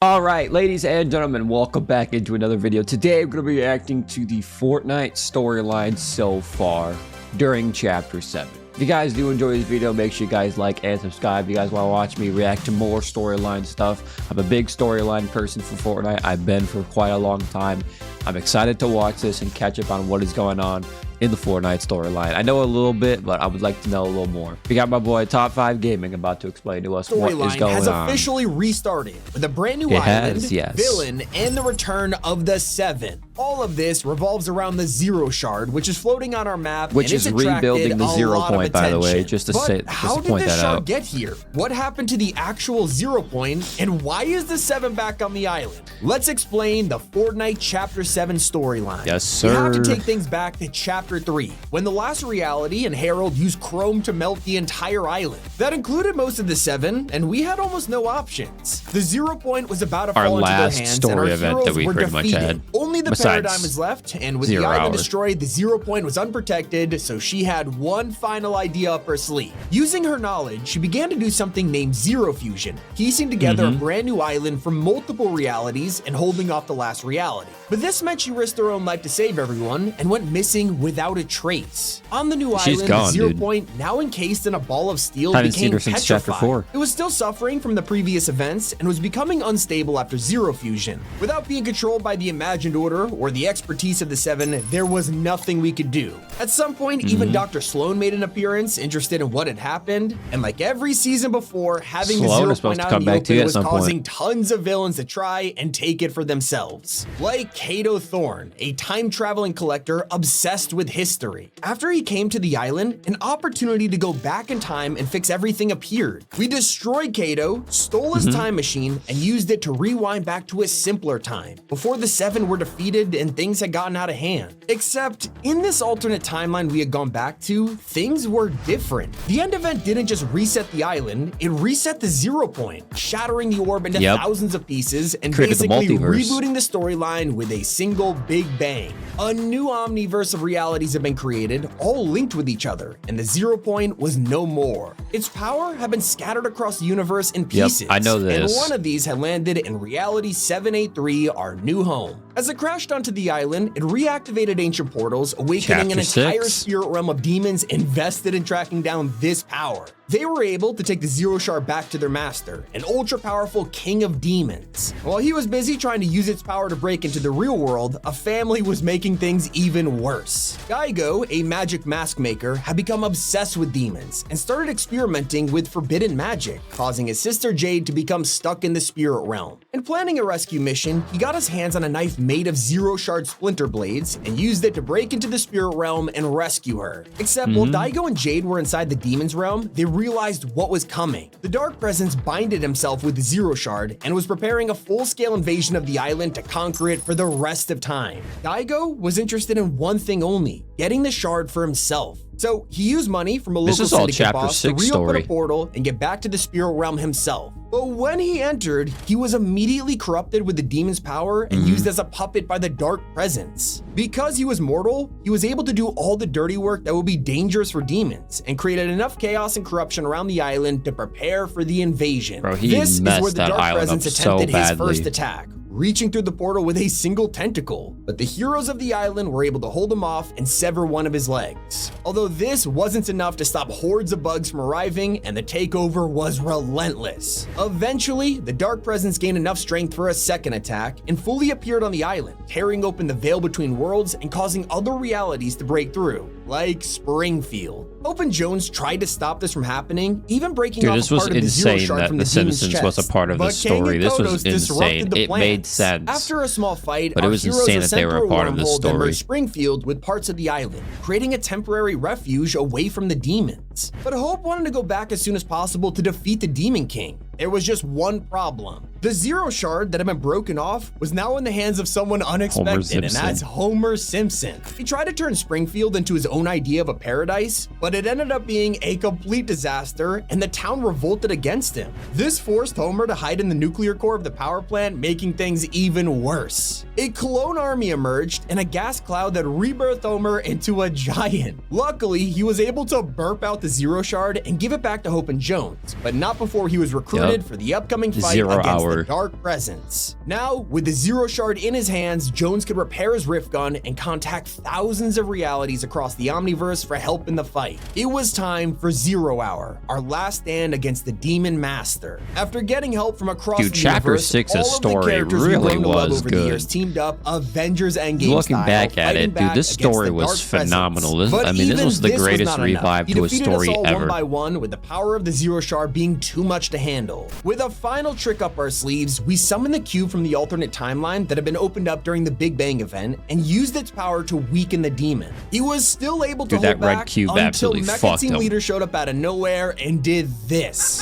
All right, ladies and gentlemen, welcome back into another video. Today, I'm going to be reacting to the Fortnite storyline so far during Chapter 7. If you guys do enjoy this video, make sure you guys like and subscribe. If you guys want to watch me react to more storyline stuff, I'm a big storyline person for Fortnite. I've been for quite a long time. I'm excited to watch this and catch up on what is going on in the Fortnite storyline. I know a little bit, but I would like to know a little more. We got my boy Top 5 Gaming about to explain to us what is going on. Storyline has officially restarted with a brand new island, villain, and the return of the Seven. All of this revolves around the Zero Shard, which is floating on our map, which is rebuilding the 0 point, by the way, just to say, how did this shard get here? What happened to the actual 0 point, and why is the Seven back on the island? Let's explain the Fortnite Chapter 7 storyline. Yes, sir. We have to take things back to Chapter 3, when the last reality and Harold used Chrome to melt the entire island. That included most of the Seven, and we had almost no options. The 0 point was about to fall into their hands, and our heroes were defeated. Only the paradigm is left, and with the island destroyed, the 0 point was unprotected, so she had one final idea up her sleeve. Using her knowledge, she began to do something named Zero Fusion, piecing together a brand new island from multiple realities and holding off the last reality. But this meant she risked her own life to save everyone and went missing without a trace. On the new island, the 0 point, now encased in a ball of steel, became petrified. It was still suffering from the previous events and was becoming unstable after Zero Fusion. Without being controlled by the imagined order or the expertise of the Seven, there was nothing we could do. At some point, even Dr. Sloan made an appearance, interested in what had happened, and like every season before, having the 0 point out in the open was causing tons of villains to try and take it for themselves. Like Kato Thorne, a time-traveling collector obsessed with history. After he came to the island, an opportunity to go back in time and fix everything appeared. We destroyed Kato, stole his time machine, and used it to rewind back to a simpler time, before the Seven were defeated and things had gotten out of hand. Except, in this alternate timeline we had gone back to, things were different. The end event didn't just reset the island, it reset the 0 point, shattering the orb into thousands of pieces and basically rebooting the storyline with a single big bang. A new omniverse of realities have been created, all linked with each other, and the 0 point was no more. Its power had been scattered across the universe in pieces. I know this. And one of these had landed in Reality 783, our new home. As it crashed onto the island, it reactivated ancient portals, awakening an entire spirit realm of demons invested in tracking down this power. They were able to take the 0 Shard back to their master, an ultra-powerful king of demons. While he was busy trying to use its power to break into the real world, a family was making things even worse. Geigo, a magic mask maker, had become obsessed with demons and started experimenting with forbidden magic, causing his sister Jade to become stuck in the spirit realm. In planning a rescue mission, he got his hands on a knife made of 0 Shard splinter blades and used it to break into the spirit realm and rescue her. Except while Daigo and Jade were inside the demon's realm, they realized what was coming. The Dark Presence binded himself with the 0 Shard and was preparing a full-scale invasion of the island to conquer it for the rest of time. Daigo was interested in one thing only, getting the shard for himself. So he used money from a local syndicate boss to reopen a portal and get back to the spirit realm himself. But when he entered, he was immediately corrupted with the demon's power and used as a puppet by the Dark Presence. Because he was mortal, he was able to do all the dirty work that would be dangerous for demons and created enough chaos and corruption around the island to prepare for the invasion. This is where the Dark Presence attempted his first attack, reaching through the portal with a single tentacle, but the heroes of the island were able to hold him off and sever one of his legs. Although this wasn't enough to stop hordes of bugs from arriving, and the takeover was relentless. Eventually, the Dark Presence gained enough strength for a second attack and fully appeared on the island, tearing open the veil between worlds and causing other realities to break through, like Springfield. Hope and Jones tried to stop this from happening, even breaking off part of the 0 Shard from the demon's chest. Was a part of the story. This was insane. It made sense. After a small fight, but it was insane that they were a part of the story. Springfield with parts of the island, creating a temporary refuge away from the demons. But Hope wanted to go back as soon as possible to defeat the Demon King. There was just one problem. The 0 Shard that had been broken off was now in the hands of someone unexpected, and that's Homer Simpson. He tried to turn Springfield into his own idea of a paradise, but it ended up being a complete disaster, and the town revolted against him. This forced Homer to hide in the nuclear core of the power plant, making things even worse. A clone army emerged and a gas cloud that rebirthed Homer into a giant. Luckily, he was able to burp out the 0 Shard and give it back to Hope and Jones, but not before he was recruited for the upcoming fight against door. The Dark Presence. Now, with the Zero Shard in his hands, Jones could repair his rift gun and contact thousands of realities across the Omniverse for help in the fight. It was time for Zero Hour, our last stand against the Demon Master. After getting help from across the Chapter universe, 6's all of the story characters really we've grown to love was over good. the years teamed up Avengers Endgame Looking style, back at fighting it, dude, back this against story the was Dark phenomenal. Presence. I mean, this was the greatest not revive enough. to a He defeated story us all ever. one by one, with the power of the Zero Shard being too much to handle. With a final trick up our sleeves, we summoned the cube from the alternate timeline that had been opened up during the Big Bang event and used its power to weaken the demon. He was still able to Dude, that hold red back cube until absolutely Mecha fucked Team him. Leader showed up out of nowhere and did this.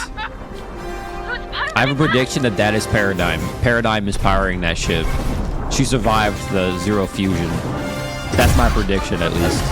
I have a prediction that is Paradigm. Paradigm is powering that ship. She survived the Zero Fusion. That's my prediction, at least.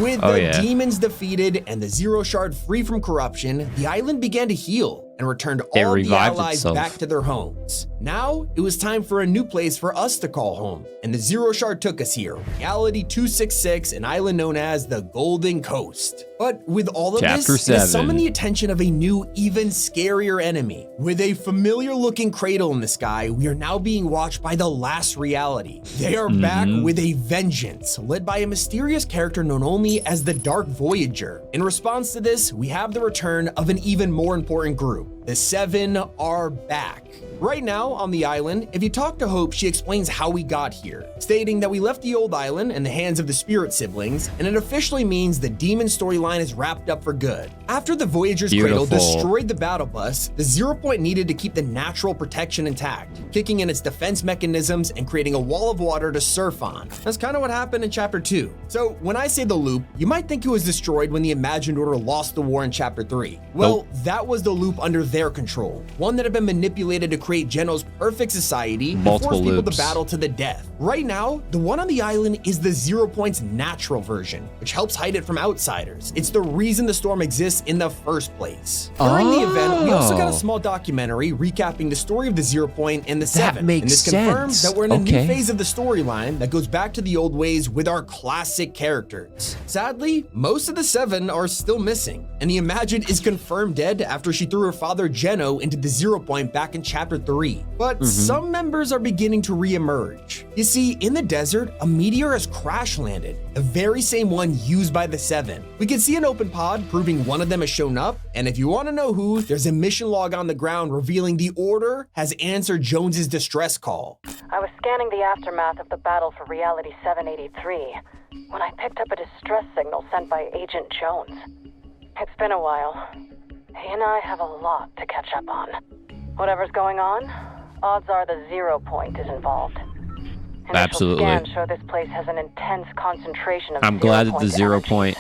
With the demons defeated and the Zero Shard free from corruption, the island began to heal and returned all the allies back to their homes. Now, it was time for a new place for us to call home, and the Zero Shard took us here, Reality 266, an island known as the Golden Coast. But with all of this, it summoned the attention of a new, even scarier enemy. With a familiar-looking cradle in the sky, we are now being watched by the last reality. They are back with a vengeance, led by a mysterious character known only as the Dark Voyager. In response to this, we have the return of an even more important group. The Seven are back. Right now on the island, if you talk to Hope, she explains how we got here, stating that we left the old island in the hands of the Spirit siblings, and it officially means the demon storyline is wrapped up for good. After the Voyager's cradle destroyed the battle bus, the Zero Point needed to keep the natural protection intact, kicking in its defense mechanisms and creating a wall of water to surf on. That's kind of what happened in Chapter 2. So when I say the loop, you might think it was destroyed when the Imagined Order lost the war in Chapter 3. Well, that was the loop under their control, one that had been manipulated to create Geno's perfect society and force people to battle to the death. Right now, the one on the island is the Zero Point's natural version, which helps hide it from outsiders. It's the reason the storm exists in the first place. During the event, we also got a small documentary recapping the story of the Zero Point and the Seven. And this confirms that we're in a new phase of the storyline that goes back to the old ways with our classic characters. Sadly, most of the Seven are still missing, and the Imagined is confirmed dead after she threw her father Geno into the Zero Point back in Chapter 3. But some members are beginning to re-emerge. You see, in the desert, a meteor has crash landed, the very same one used by the Seven. We can see an open pod proving one of them has shown up, and if you want to know who, there's a mission log on the ground revealing the Order has answered Jones's distress call. I was scanning the aftermath of the battle for Reality 783 when I picked up a distress signal sent by Agent Jones. It's been a while. He and I have a lot to catch up on. Whatever's going on, odds are the Zero Point is involved. Initial scans show this place has an intense concentration of I'm glad that the Zero Point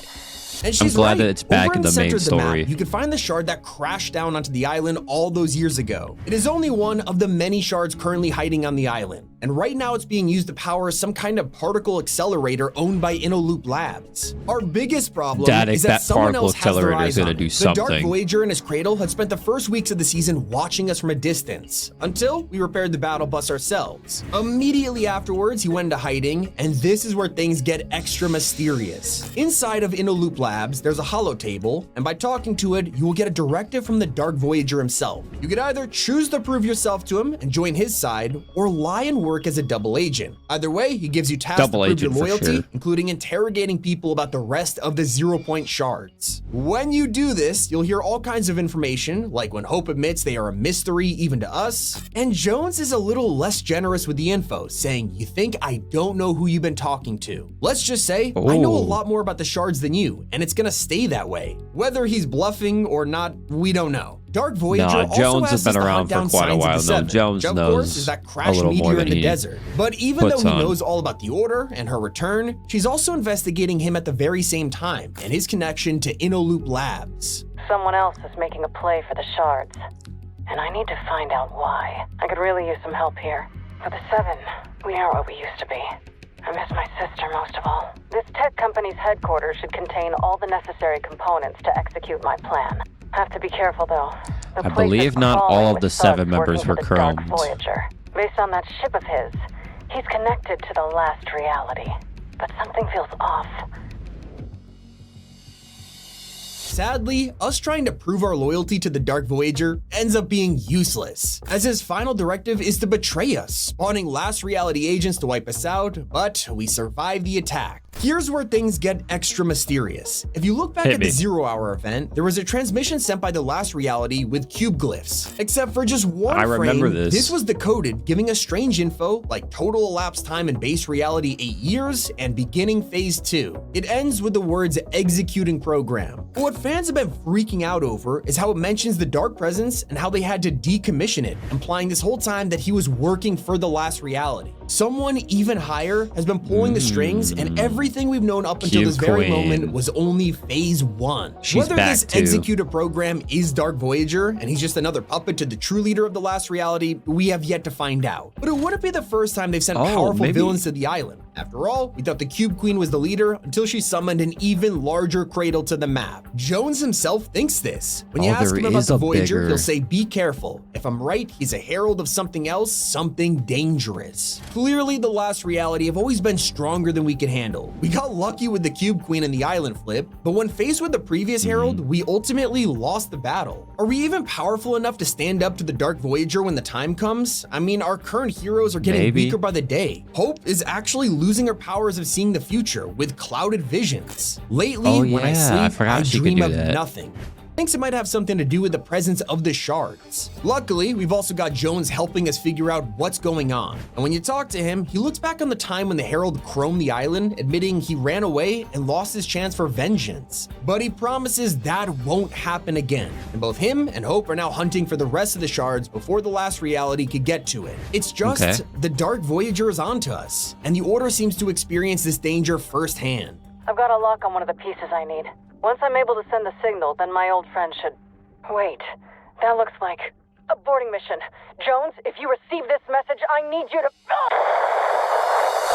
And she's I'm glad that it's back Over in the main story. Map, you can find the shard that crashed down onto the island all those years ago. It is only one of the many shards currently hiding on the island, and right now it's being used to power some kind of particle accelerator owned by InnoLoop Labs. Our biggest problem is that someone else has their eyes on it. The Dark Voyager in his cradle had spent the first weeks of the season watching us from a distance, until we repaired the battle bus ourselves. Immediately afterwards, he went into hiding, and this is where things get extra mysterious. Inside of InnoLoop Labs, there's a holo table, and by talking to it, you will get a directive from the Dark Voyager himself. You could either choose to prove yourself to him and join his side, or lie and work as a double agent. Either way, he gives you tasks to prove your loyalty, including interrogating people about the rest of the Zero Point shards. When you do this, you'll hear all kinds of information, like when Hope admits they are a mystery even to us, and Jones is a little less generous with the info, saying, "You think I don't know who you've been talking to? Let's just say, I know a lot more about the shards than you, and it's gonna stay that way. Whether he's bluffing or not, we don't know." Dark Voyager also Jones has asks been us to around hunt down for quite a signs of while the now. Seven, Jones which, of knows course, is that a crash little more meteor than in the he desert. But even though he puts on. knows all about the Order and her return, she's also investigating him at the very same time and his connection to InnoLoop Labs. Someone else is making a play for the shards, and I need to find out why. I could really use some help here. For the Seven, we aren't what we used to be. I miss my sister most of all. This tech company's headquarters should contain all the necessary components to execute my plan. Have to be careful though. I believe not all of the Seven members were Dark chromed. Voyager. Based on that ship of his, he's connected to the last reality. But something feels off. sadly, us trying to prove our loyalty to the Dark Voyager ends up being useless, as his final directive is to betray us, spawning last reality agents to wipe us out, but we survive the attack. Here's where things get extra mysterious. If you look back at the 0 Hour event, there was a transmission sent by the last reality with cube glyphs. Except for just one frame, this was decoded, giving us strange info like total elapsed time in base reality 8 years and beginning phase 2. It ends with the words executing program. But what fans have been freaking out over is how it mentions the Dark Presence and how they had to decommission it, implying this whole time that he was working for the last reality. Someone even higher has been pulling the strings, and everything we've known up until this very moment was only phase 1. Whether this executor program is Dark Voyager and he's just another puppet to the true leader of the last reality, we have yet to find out. But it wouldn't be the first time they've sent powerful villains to the island. After all, we thought the Cube Queen was the leader until she summoned an even larger cradle to the map. Jones himself thinks this. When you ask him about the Voyager, he'll say, "Be careful. If I'm right, he's a herald of something else, something dangerous." Clearly, the last reality have always been stronger than we could handle. We got lucky with the Cube Queen and the island flip, but when faced with the previous herald, we ultimately lost the battle. Are we even powerful enough to stand up to the Dark Voyager when the time comes? I mean, our current heroes are getting weaker by the day. Hope is actually losing her powers of seeing the future with clouded visions. Lately, when I sleep, I dream of nothing. Thinks it might have something to do with the presence of the Shards. Luckily, we've also got Jones helping us figure out what's going on. And when you talk to him, he looks back on the time when the Herald chromed the island, admitting he ran away and lost his chance for vengeance. But he promises that won't happen again. And both him and Hope are now hunting for the rest of the Shards before the last reality could get to it. It's just the Dark Voyager is onto us, and the Order seems to experience this danger firsthand. I've got a lock on one of the pieces I need. Once I'm able to send the signal, then my old friend should... Wait, that looks like a boarding mission. Jones, if you receive this message, I need you to...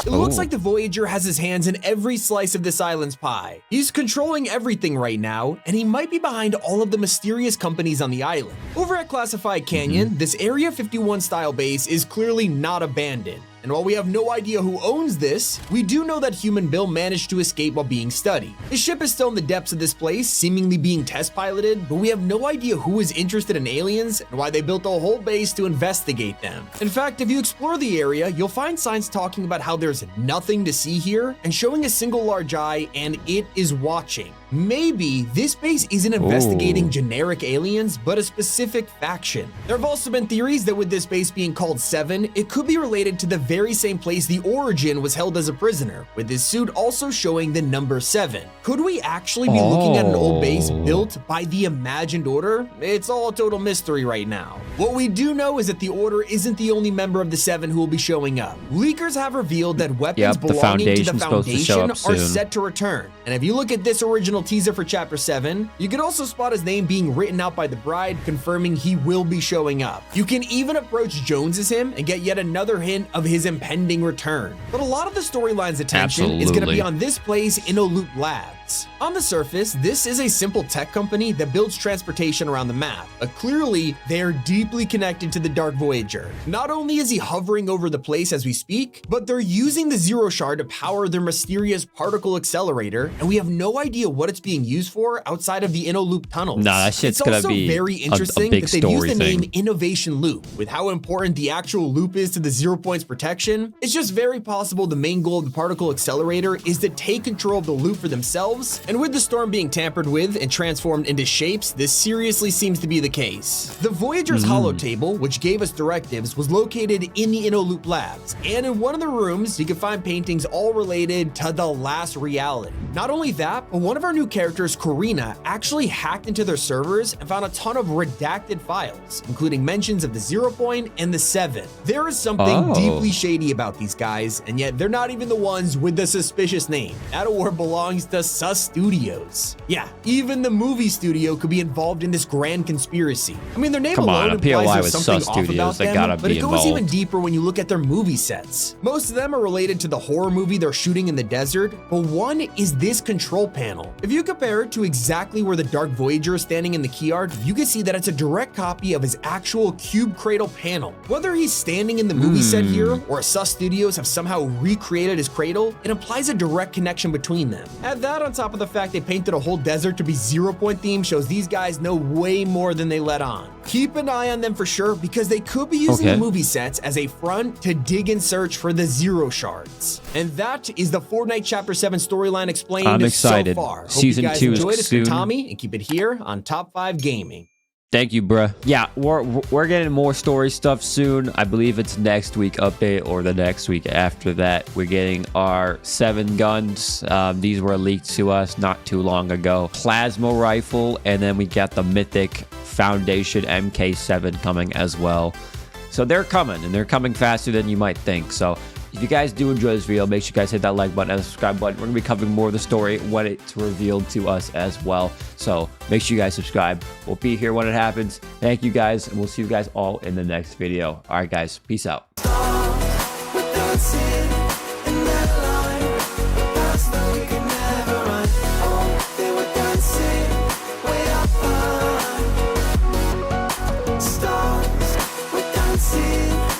It looks like the Voyager has his hands in every slice of this island's pie. He's controlling everything right now, and he might be behind all of the mysterious companies on the island. Over at Classified Canyon, this Area 51 style base is clearly not abandoned. And while we have no idea who owns this, we do know that Human Bill managed to escape while being studied. His ship is still in the depths of this place, seemingly being test piloted, but we have no idea who is interested in aliens and why they built a whole base to investigate them. In fact, if you explore the area, you'll find signs talking about how there's nothing to see here and showing a single large eye, and it is watching. Maybe this base isn't investigating generic aliens, but a specific faction. There have also been theories that with this base being called 7, it could be related to the very same place the Origin was held as a prisoner, with his suit also showing the number 7. Could we actually be looking at an old base built by the Imagined Order? It's all a total mystery right now. What we do know is that the Order isn't the only member of the 7 who will be showing up. Leakers have revealed that weapons belonging to the Foundation are set to return. And if you look at this original teaser for Chapter 7, you can also spot his name being written out by the bride, confirming he will be showing up. You can even approach Jones as him and get yet another hint of his impending return. But a lot of the storyline's attention is going to be on this place, InnoLoop Labs. On the surface, this is a simple tech company that builds transportation around the map, but clearly they are deeply connected to the Dark Voyager. Not only is he hovering over the place as we speak, but they're using the Zero Shard to power their mysterious particle accelerator, and we have no idea what it's being used for outside of the InnoLoop tunnels. Nah, that shit's gonna be very interesting that they've used the name Innovation Loop. With how important the actual loop is to the 0 Point's protection, it's just very possible the main goal of the particle accelerator is to take control of the loop for themselves, and with the storm being tampered with and transformed into shapes, this seriously seems to be the case. The Voyager's holo table, which gave us directives, was located in the InnoLoop Labs, and in one of the rooms, you can find paintings all related to the last reality. Not only that, but one of our new characters, Karina, actually hacked into their servers and found a ton of redacted files, including mentions of the 0 Point and the 7. There is something deeply shady about these guys, and yet they're not even the ones with the suspicious name. That award belongs to Sus Studios. Yeah, even the movie studio could be involved in this grand conspiracy. I mean, their name alone implies there's something off about them, but it goes even deeper when you look at their movie sets. Most of them are related to the horror movie they're shooting in the desert, but one is this control panel. If you compare it to exactly where the Dark Voyager is standing in the key art, you can see that it's a direct copy of his actual cube cradle panel. Whether he's standing in the movie set here, or Sus Studios have somehow recreated his cradle, it implies a direct connection between them. Add that on top top of the fact they painted a whole desert to be 0 Point theme shows these guys know way more than they let on. Keep an eye on them for sure, because they could be using the movie sets as a front to dig and search for the Zero Shards. And that is the Fortnite Chapter 7 storyline explained I'm excited. so far. Season Hope you guys 2 enjoyed is it. soon. Tommy, and keep it here on Top 5 Gaming. Thank you, bruh. Yeah, we're getting more story stuff soon. I believe it's next week update or the next week after that. We're getting our 7 guns. These were leaked to us not too long ago. Plasma rifle, and then we got the mythic Foundation MK7 coming as well. So they're coming, and they're coming faster than you might think. So if you guys do enjoy this video, make sure you guys hit that like button and the subscribe button. We're going to be covering more of the story when it's revealed to us as well. So make sure you guys subscribe. We'll be here when it happens. Thank you guys, and we'll see you guys all in the next video. All right, guys. Peace out. Stars, we're dancing.